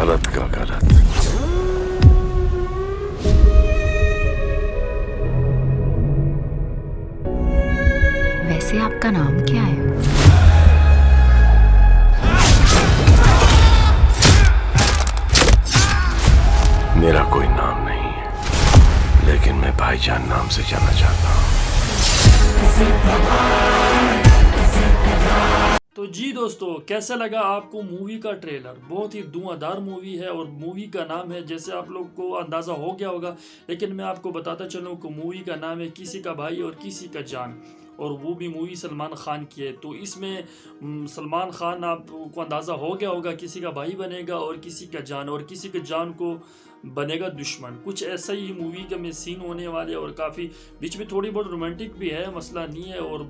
गलत का गलत। वैसे आपका नाम क्या है? मेरा कोई नाम नहीं है, लेकिन मैं भाईजान नाम से जाना चाहता हूँ। तो जी दोस्तों, कैसा लगा आपको मूवी का ट्रेलर? बहुत ही धुआंधार मूवी है और मूवी का नाम है, जैसे आप लोग को अंदाज़ा हो गया होगा, लेकिन मैं आपको बताता चलूँ कि मूवी का नाम है किसी का भाई और किसी का जान, और वो भी मूवी सलमान खान की है। तो इसमें सलमान खान, आपको अंदाज़ा हो गया होगा, किसी का भाई बनेगा और किसी का जान, और किसी के जान को बनेगा दुश्मन। कुछ ऐसा ही मूवी का में सीन होने वाले, और काफ़ी बीच में थोड़ी बहुत रोमांटिक भी है, मसला नहीं है, और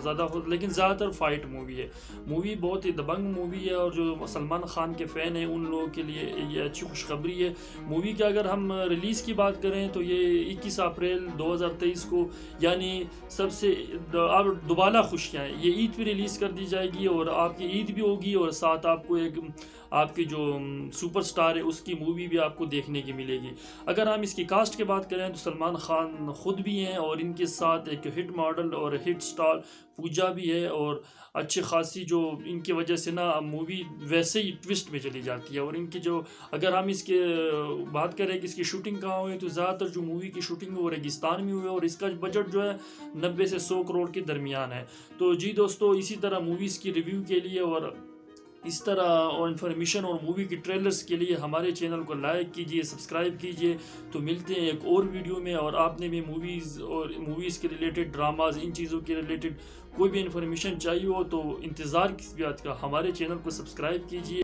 ज़्यादा लेकिन ज़्यादातर फाइट मूवी है। मूवी बहुत ही दबंग मूवी है, और जो सलमान खान के फ़ैन हैं उन लोगों के लिए ये अच्छी खुशखबरी है। मूवी की अगर हम रिलीज़ की बात करें तो ये 21 अप्रैल 2023 को, यानी सबसे अब दोबारा खुशियाँ हैं, ये ईद पे रिलीज़ कर दी जाएगी, और आपकी ईद भी होगी, और साथ आपको एक आपकी जो सुपरस्टार है उसकी मूवी भी आपको देखने की मिलेगी। अगर हम इसकी कास्ट की बात करें तो सलमान खान ख़ुद भी हैं, और इनके साथ एक हिट मॉडल और हिट स्टार पूजा भी है, और अच्छी खासी जो इनकी वजह से ना मूवी वैसे ही ट्विस्ट में चली जाती है। और इनकी जो, अगर हम इसके बात करें कि इसकी शूटिंग कहाँ हुई, तो ज़्यादातर जो मूवी की शूटिंग है वो रेगिस्तान में हुई है, और इसका बजट जो है 90 से 100 करोड़ के दरमियान है। तो जी दोस्तों, इसी तरह मूवीज़ की रिव्यू के लिए और इस तरह और इन्फॉर्मेशन और मूवी की ट्रेलर्स के लिए हमारे चैनल को लाइक कीजिए, सब्सक्राइब कीजिए। तो मिलते हैं एक और वीडियो में, और आपने भी मूवीज़ और मूवीज़ के रिलेटेड, ड्रामाज, इन चीज़ों के रिलेटेड कोई भी इन्फॉर्मेशन चाहिए हो तो इंतज़ार किस बात का, हमारे चैनल को सब्सक्राइब कीजिए।